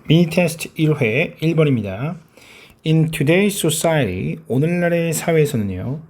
미니 테스트 1회 1번입니다. In today's society, 오늘날의 사회에서는요,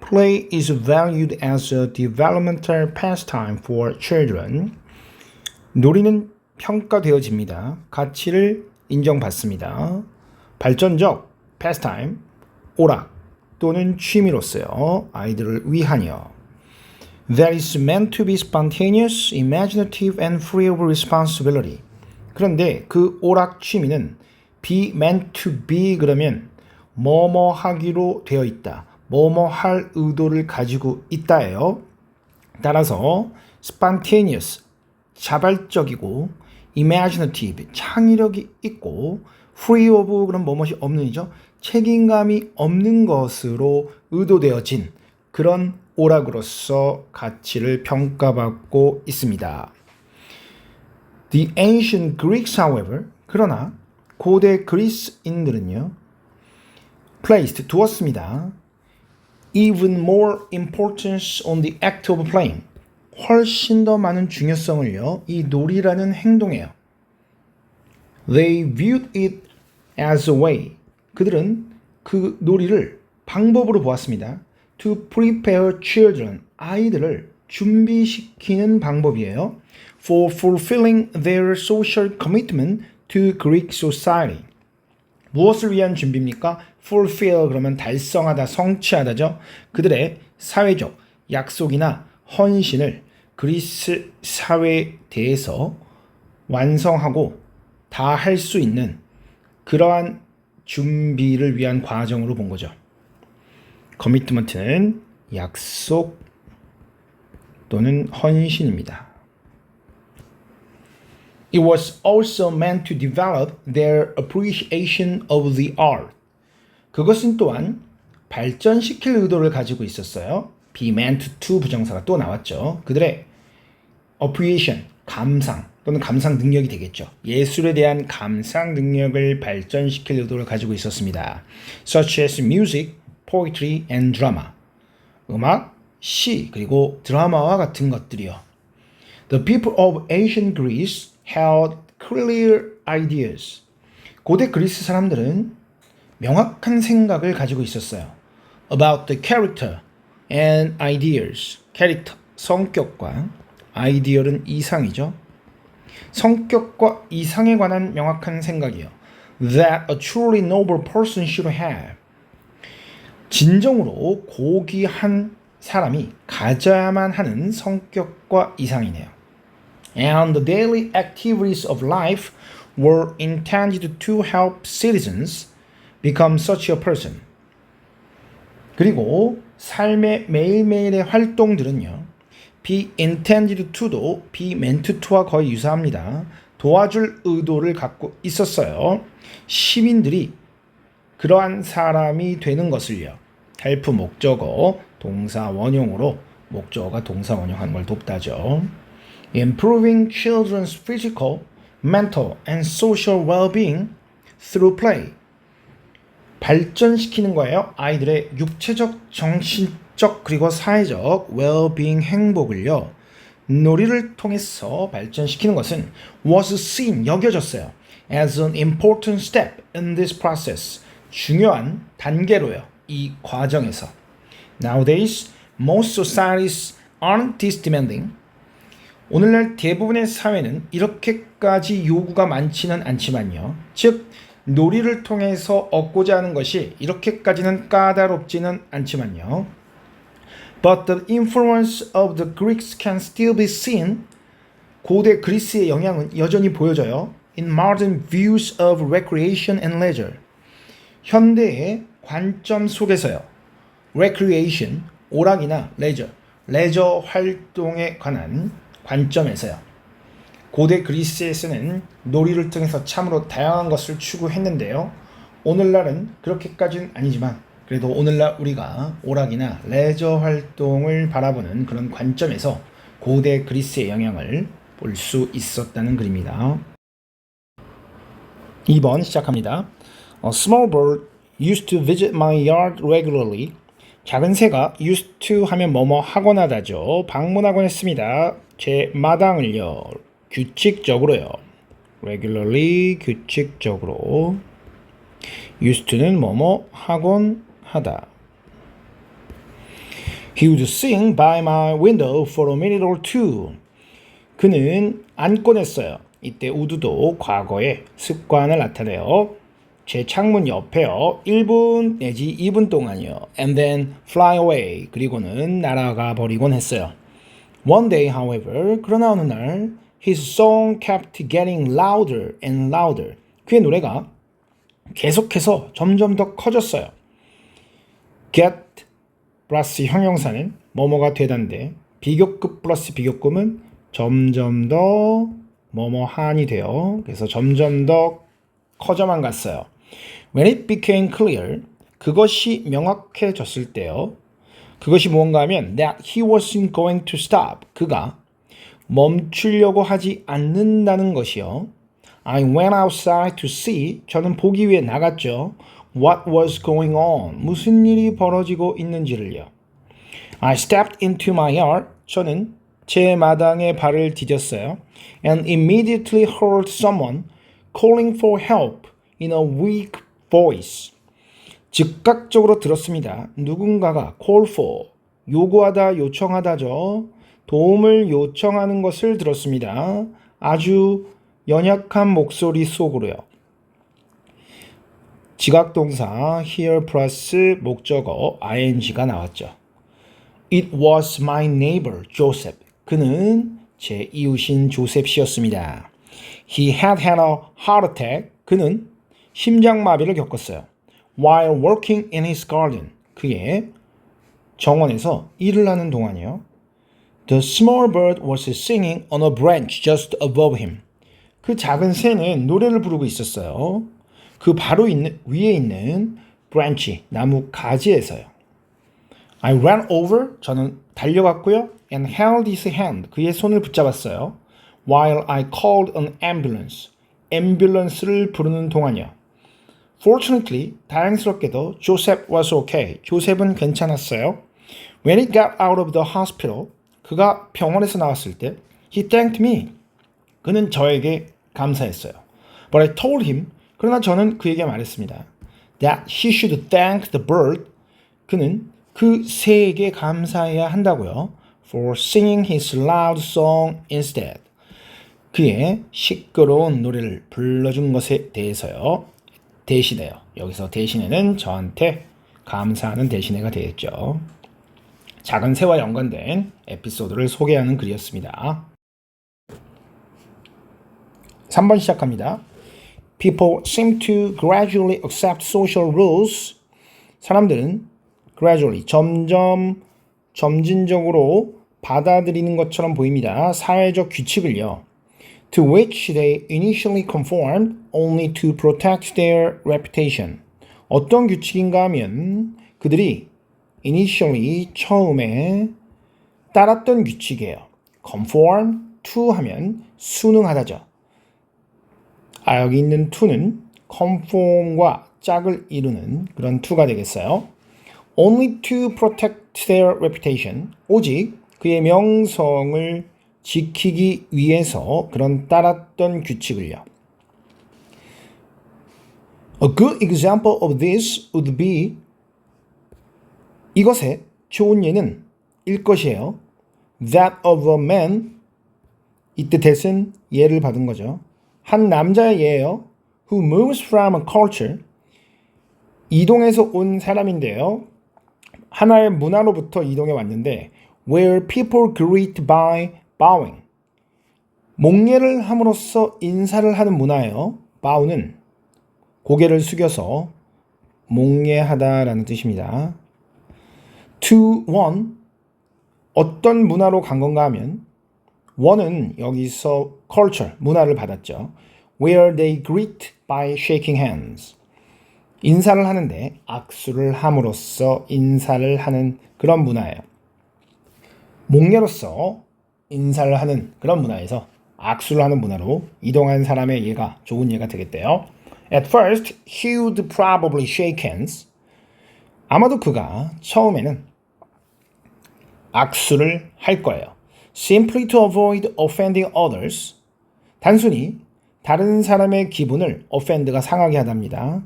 play is valued as a developmental pastime for children. 놀이는 평가되어집니다. 가치를 인정받습니다. 발전적 pastime, 오락 또는 취미로서요, 아이들을 위하여. That is meant to be spontaneous, imaginative, and free of responsibility. 그런데 그 오락 취미는 be meant to be 그러면 뭐뭐 하기로 되어 있다. 뭐뭐 할 의도를 가지고 있다예요. 따라서 spontaneous, 자발적이고 imaginative, 창의력이 있고 free of 그럼 뭐뭐이 없는이죠. 책임감이 없는 것으로 의도되어진 그런 오락으로서 가치를 평가받고 있습니다. The ancient Greeks, however, 그러나 고대 그리스인들은요, placed, 두었습니다. even more importance on the act of playing, 훨씬 더 많은 중요성을요, 이 놀이라는 행동에요. They viewed it as a way, 그들은 그 놀이를 방법으로 보았습니다. To prepare children, 아이들을 준비시키는 방법이에요. For fulfilling their social commitment to Greek society. 무엇을 위한 준비입니까? fulfill 그러면 달성하다, 성취하다죠. 그들의 사회적 약속이나 헌신을 그리스 사회에 대해서 완성하고 다 할 수 있는 그러한 준비를 위한 과정으로 본 거죠. 커미트먼트는 약속 또는 헌신입니다. It was also meant to develop their appreciation of the art. 그것은 또한 발전시킬 의도를 가지고 있었어요. be meant to 부정사가 또 나왔죠. 그들의 appreciation, 감상 또는 감상 능력이 되겠죠. 예술에 대한 감상 능력을 발전시킬 의도를 가지고 있었습니다. Such as music, poetry and drama. 음악, 시, 그리고 드라마와 같은 것들이요. The people of ancient Greece held clear ideas. 고대 그리스 사람들은 명확한 생각을 가지고 있었어요. About the character and ideas. 캐릭터, 성격과 아이디어는 이상이죠. 성격과 이상에 관한 명확한 생각이요. That a truly noble person should have. 진정으로 고귀한 사람이 가져야만 하는 성격과 이상이네요. And the daily activities of life were intended to help citizens become such a person. 그리고 삶의 매일매일의 활동들은요, be intended to도 be meant to와 거의 유사합니다. 도와줄 의도를 갖고 있었어요. 시민들이 그러한 사람이 되는 것을요. help 목적어, 동사 원형으로 목적어가 동사 원형하는 걸 돕다죠. Improving children's physical, mental, and social well-being through play. 발전시키는 거예요. 아이들의 육체적, 정신적, 그리고 사회적 well-being 행복을요. 놀이를 통해서 발전시키는 것은 was seen, 여겨졌어요. as an important step in this process. 중요한 단계로요. 이 과정에서. Nowadays, most societies aren't this demanding. 오늘날 대부분의 사회는 이렇게까지 요구가 많지는 않지만요. 즉, 놀이를 통해서 얻고자 하는 것이 이렇게까지는 까다롭지는 않지만요. But the influence of the Greeks can still be seen. 고대 그리스의 영향은 여전히 보여져요. In modern views of recreation and leisure. 현대의 관점 속에서요. recreation, 오락이나 leisure, 레저 활동에 관한 관점에서요. 고대 그리스에서는 놀이를 통해서 참으로 다양한 것을 추구했는데요. 오늘날은 그렇게까지는 아니지만 그래도 오늘날 우리가 오락이나 레저 활동을 바라보는 그런 관점에서 고대 그리스의 영향을 볼 수 있었다는 글입니다. 2번 시작합니다. A small bird used to visit my yard regularly. 작은 새가 used to 하면 뭐뭐 하곤 하다죠. 방문하곤 했습니다. 제 마당을요. 규칙적으로요. regularly 규칙적으로 used to는 뭐뭐 하곤 하다. He would sing by my window for a minute or two. 그는 앉곤 했어요. 이때 would도 과거의 습관을 나타내요. 제 창문 옆에요. 1분 내지 2분 동안이요. And then fly away. 그리고는 날아가 버리곤 했어요. One day, however, 그러나 어느 날 his song kept getting louder and louder. 그의 노래가 계속해서 점점 더 커졌어요. get 플러스 형용사는 뭐뭐가 되다인데 비교급 플러스 비교급은 점점 더 뭐뭐한이 돼요. 그래서 점점 더 커져만 갔어요. When it became clear, 그것이 명확해졌을 때요. 그것이 무언가 하면 that he wasn't going to stop. 그가 멈추려고 하지 않는다는 것이요. I went outside to see. 저는 보기 위해 나갔죠. What was going on? 무슨 일이 벌어지고 있는지를요. I stepped into my yard. 저는 제 마당에 발을 디뎠어요. And immediately heard someone calling for help in a weak voice. 즉각적으로 들었습니다. 누군가가 call for, 요구하다, 요청하다죠. 도움을 요청하는 것을 들었습니다. 아주 연약한 목소리 속으로요. 지각동사 here 플러스 목적어 ing가 나왔죠. It was my neighbor, Joseph. 그는 제 이웃인 조셉 씨였습니다. He had had a heart attack. 그는 심장마비를 겪었어요. While working in his garden. 그의 정원에서 일을 하는 동안이요. The small bird was singing on a branch just above him. 그 작은 새는 노래를 부르고 있었어요. 그 바로 위에 있는 branch, 나무 가지에서요. I ran over, 저는 달려갔고요. And held his hand, 그의 손을 붙잡았어요. While I called an ambulance, 앰뷸런스를 부르는 동안이요. Fortunately, 다행스럽게도 Joseph was okay. 조셉은 괜찮았어요. When he got out of the hospital, 그가 병원에서 나왔을 때 he thanked me. 그는 저에게 감사했어요. But I told him, 그러나 저는 그에게 말했습니다. That he should thank the bird. 그는 그 새에게 감사해야 한다고요. For singing his loud song instead. 그의 시끄러운 노래를 불러준 것에 대해서요. 대신에요. 여기서 대신에는 저한테 감사하는 대신에가 되겠죠. 작은 새와 연관된 에피소드를 소개하는 글이었습니다. 3번 시작합니다. People seem to gradually accept social rules. 사람들은 gradually, 점진적으로 받아들이는 것처럼 보입니다. 사회적 규칙을요. To which they initially conformed only to protect their reputation. 어떤 규칙인가 하면 그들이 initially, 처음에 따랐던 규칙이에요. conform to 하면 순응하다죠. 여기 있는 to는 conform과 짝을 이루는 그런 to가 되겠어요. Only to protect their reputation. 오직 그의 명성을 지키기 위해서 그런 따랐던 규칙을요. A good example of this would be 이것의 좋은 예는 일 것이에요. That of a man. 이때 that은 예를 받은 거죠. 한 남자의 예예요. Who moves from a culture. 이동해서 온 사람인데요. 하나의 문화로부터 이동해 왔는데 where people greet by bowing. 목례를 함으로써 인사를 하는 문화예요. bow는 고개를 숙여서 목례하다라는 뜻입니다. To one, 어떤 문화로 간 건가 하면 one은 여기서 culture, 문화를 받았죠. Where they greet by shaking hands. 인사를 하는데 악수를 함으로써 인사를 하는 그런 문화예요. 목례로서 인사를 하는 그런 문화에서 악수를 하는 문화로 이동한 사람의 예가 좋은 예가 되겠대요. At first, he would probably shake hands. 아마도 그가 처음에는 악수를 할 거예요. Simply to avoid offending others. 단순히 다른 사람의 기분을 offend가 상하게 하답니다.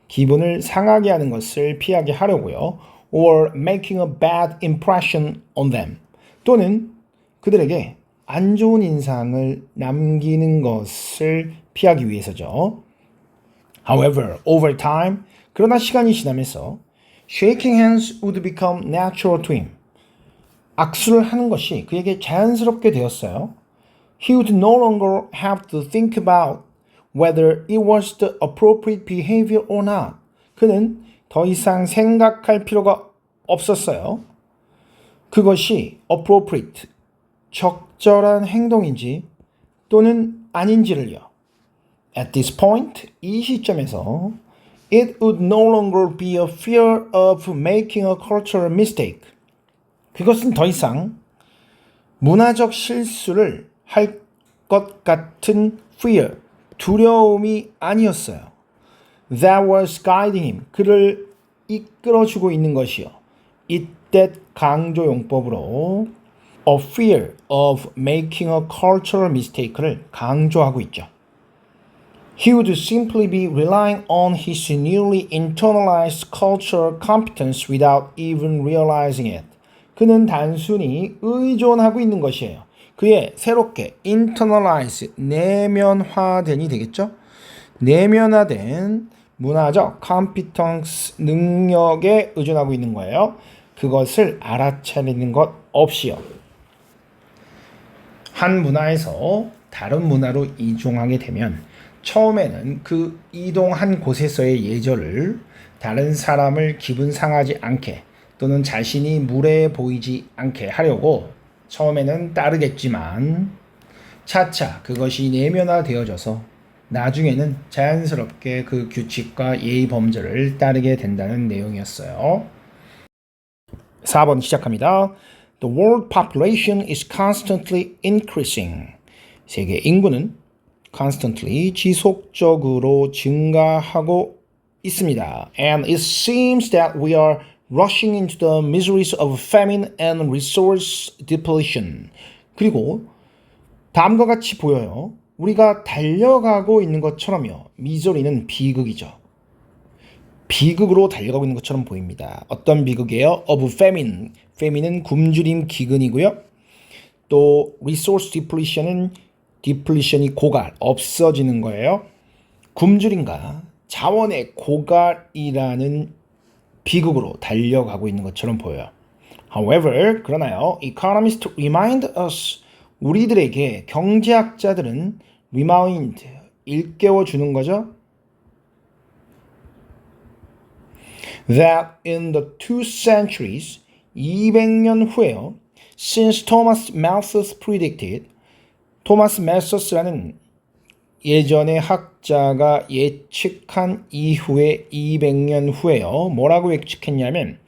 기분을 상하게 하는 것을 피하게 하려고요. or making a bad impression on them. 또는 그들에게 안 좋은 인상을 남기는 것을 피하기 위해서죠. However, over time, 그러나 시간이 지나면서 shaking hands would become natural to him. 악수를 하는 것이 그에게 자연스럽게 되었어요. He would no longer have to think about whether it was the appropriate behavior or not. 그는 더 이상 생각할 필요가 없었어요. 그것이 appropriate, 적절한 행동인지 또는 아닌지를요. At this point, 이 시점에서 it would no longer be a fear of making a cultural mistake. 그것은 더 이상 문화적 실수를 할 것 같은 fear, 두려움이 아니었어요. That was guiding him. 그를 이끌어주고 있는 것이요. It that 강조 용법으로 a fear of making a cultural mistake를 강조하고 있죠. He would simply be relying on his newly internalized cultural competence without even realizing it. 그는 단순히 의존하고 있는 것이에요. 그의 새롭게 internalize, 내면화된이 되겠죠? 내면화된 문화적 competence, 능력에 의존하고 있는 거예요. 그것을 알아차리는 것 없이요. 한 문화에서 다른 문화로 이동하게 되면 처음에는 그 이동한 곳에서의 예절을 다른 사람을 기분 상하지 않게 또는 자신이 무례해 보이지 않게 하려고 처음에는 따르겠지만 차차 그것이 내면화되어져서 나중에는 자연스럽게 그 규칙과 예의 범절을 따르게 된다는 내용이었어요. 4번 시작합니다. The world population is constantly increasing. 세계 인구는 constantly 지속적으로 증가하고 있습니다. And it seems that we are rushing into the miseries of famine and resource depletion. 그리고 다음과 같이 보여요. 우리가 달려가고 있는 것처럼요. 미소리는 비극이죠. 비극으로 달려가고 있는 것처럼 보입니다. 어떤 비극이에요? Of famine. famine은 굶주림 기근이고요. 또 resource depletion은 depletion이 고갈, 없어지는 거예요. 굶주림과 자원의 고갈이라는 비극으로 달려가고 있는 것처럼 보여요. However, 그러나요. Economists remind us, 우리들에게 경제학자들은 remind, 일깨워 주는 거죠. That in the 2 centuries, 200년 후에요. Since Thomas Malthus predicted, 토마스 멜서스라는 예전의 학자가 예측한 이후에 200년 후에요. 뭐라고 예측했냐면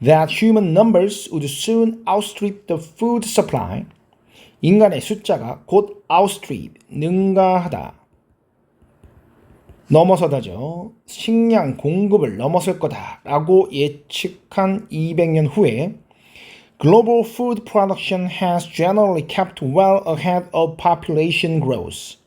that human numbers would soon outstrip the food supply. 인간의 숫자가 곧 outstrip, 능가하다. 넘어서다죠. 식량 공급을 넘어설 거다라고 예측한 200년 후에 Global food production has generally kept well ahead of population growth.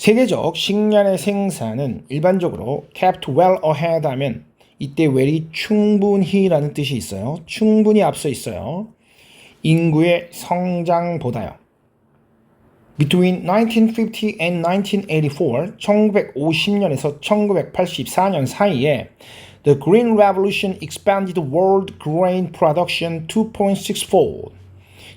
세계적 식량의 생산은 일반적으로 kept well ahead 하면 이때 well이 충분히라는 뜻이 있어요. 충분히 앞서 있어요. 인구의 성장보다요. Between 1950 and 1984, 1950년에서 1984년 사이에 The Green Revolution expanded world grain production 2.6-fold.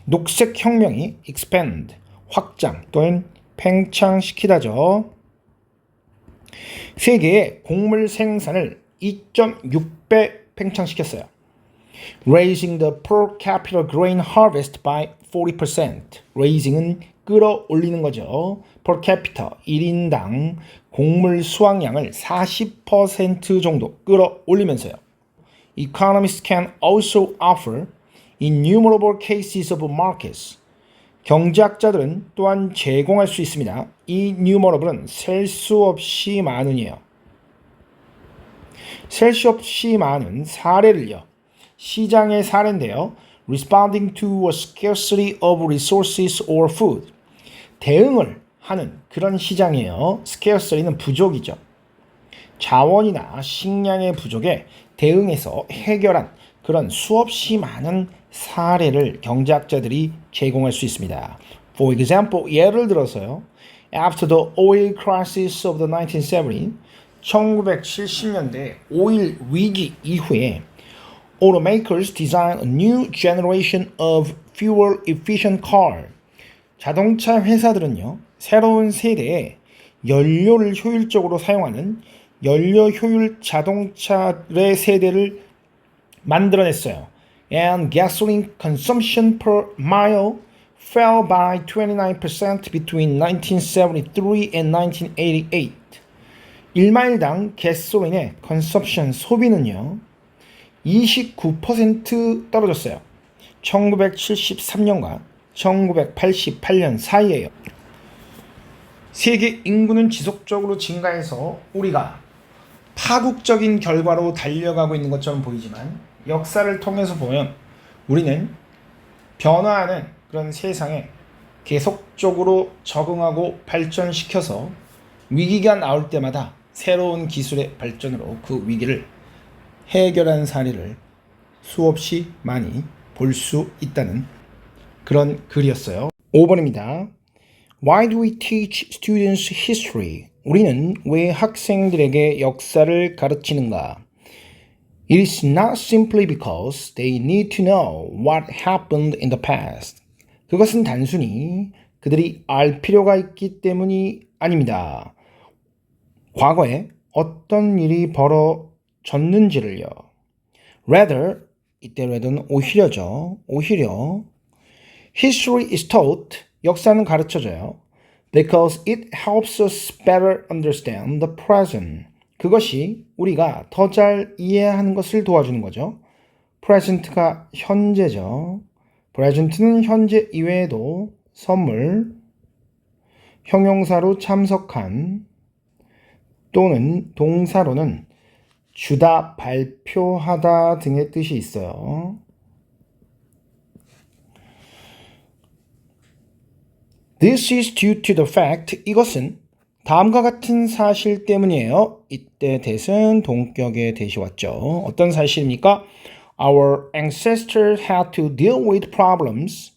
녹색 혁명이 expand, 확장 또는 팽창시키다죠. 세계의 곡물 생산을 2.6배 팽창시켰어요. Raising the per capita grain harvest by 40%. Raising은 끌어올리는 거죠. Per capita, 1인당 곡물 수확량을 40% 정도 끌어올리면서요. Economists can also offer innumerable cases of markets. 경제학자들은 또한 제공할 수 있습니다. innumerable은 셀 수 없이 많은이에요. 셀 수 없이 많은 사례를요. 시장의 사례인데요. Responding to a scarcity of resources or food. 대응을 하는 그런 시장이에요. scarcity는 부족이죠. 자원이나 식량의 부족에 대응해서 해결한 그런 수없이 많은 사례를 경제학자들이 제공할 수 있습니다. For example, 예를 들어서요. After the oil crisis of the 1970, 1970년대 오일 위기 이후에 automakers designed a new generation of fuel efficient car. 자동차 회사들은요, 새로운 세대의 연료를 효율적으로 사용하는 연료 효율 자동차의 세대를 만들어냈어요. And gasoline consumption per mile fell by 29% between 1973 and 1988. 1마일당 가솔린의 consumption 소비는요. 29% 떨어졌어요. 1973년과 1988년 사이에요. 세계 인구는 지속적으로 증가해서 우리가 파국적인 결과로 달려가고 있는 것처럼 보이지만 역사를 통해서 보면 우리는 변화하는 그런 세상에 계속적으로 적응하고 발전시켜서 위기가 나올 때마다 새로운 기술의 발전으로 그 위기를 해결한 사례를 수없이 많이 볼 수 있다는 그런 글이었어요. 5번입니다. Why do we teach students history? 우리는 왜 학생들에게 역사를 가르치는가? It is not simply because they need to know what happened in the past. 그것은 단순히 그들이 알 필요가 있기 때문이 아닙니다. 과거에 어떤 일이 벌어졌는지를요. Rather, 이때 rather는 오히려죠. 오히려 History is taught, 역사는 가르쳐져요. Because it helps us better understand the present. 그것이 우리가 더 잘 이해하는 것을 도와주는 거죠. present가 현재죠. present는 현재 이외에도 선물, 형용사로 참석한 또는 동사로는 주다, 발표하다 등의 뜻이 있어요. This is due to the fact, 이것은 다음과 같은 사실 때문이에요. 이때 대신 동격의 대시 왔죠. 어떤 사실입니까? Our ancestors had to deal with problems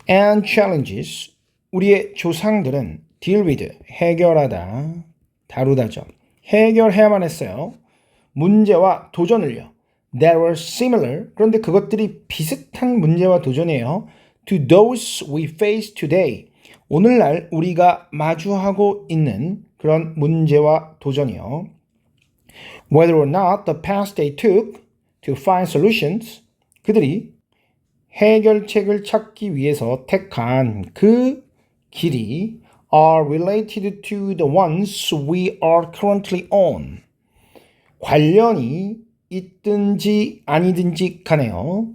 and challenges. 우리의 조상들은 deal with, 해결하다, 다루다죠. 해결해야만 했어요. 문제와 도전을요. That were similar, 그런데 그것들이 비슷한 문제와 도전이에요. To those we face today. 오늘날 우리가 마주하고 있는 그런 문제와 도전이요. Whether or not the path they took to find solutions. 그들이 해결책을 찾기 위해서 택한 그 길이 are related to the ones we are currently on. 관련이 있든지 아니든지 간에요.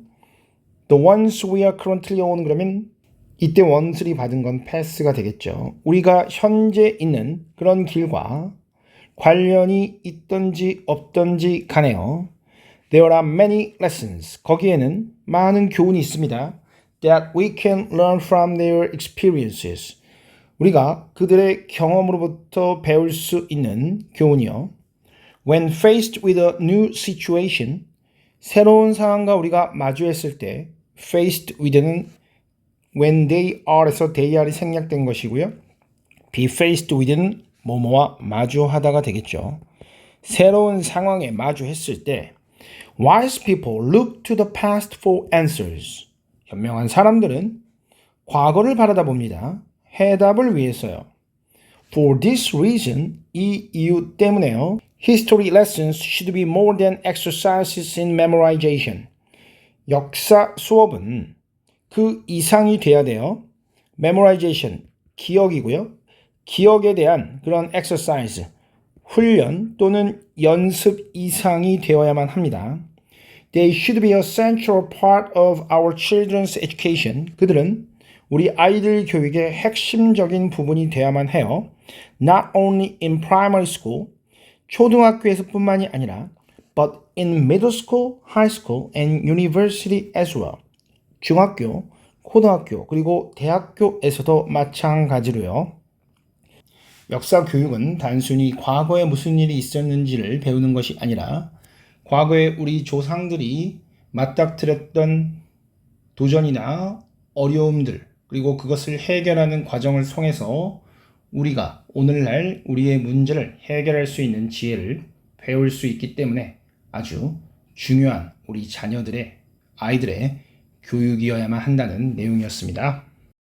The ones we are currently on 그러면 이때 원술이 받은 건 패스가 되겠죠. 우리가 현재 있는 그런 길과 관련이 있든지 없든지 간에요. There are many lessons. 거기에는 많은 교훈이 있습니다. That we can learn from their experiences. 우리가 그들의 경험으로부터 배울 수 있는 교훈이요. When faced with a new situation, 새로운 상황과 우리가 마주했을 때 faced with는 when they are에서 they are이 생략된 것이고요. be faced with는 뭐뭐와 마주하다가 되겠죠. 새로운 상황에 마주했을 때 wise people look to the past for answers. 현명한 사람들은 과거를 바라다 봅니다. 해답을 위해서요. For this reason, 이 이유 때문에요. History lessons should be more than exercises in memorization. 역사 수업은 그 이상이 돼야 돼요. memorization, 기억이고요. 기억에 대한 그런 exercise, 훈련 또는 연습 이상이 되어야만 합니다. They should be a central part of our children's education. 그들은 우리 아이들 교육의 핵심적인 부분이 되어야만 해요. Not only in primary school, 초등학교에서뿐만이 아니라 but in middle school, high school, and university as well. 중학교, 고등학교 그리고 대학교에서도 마찬가지로요. 역사 교육은 단순히 과거에 무슨 일이 있었는지를 배우는 것이 아니라 과거에 우리 조상들이 맞닥뜨렸던 도전이나 어려움들 그리고 그것을 해결하는 과정을 통해서 우리가 오늘날 우리의 문제를 해결할 수 있는 지혜를 배울 수 있기 때문에 아주 중요한 우리 자녀들의 아이들의 교육이어야만 한다는 내용이었습니다.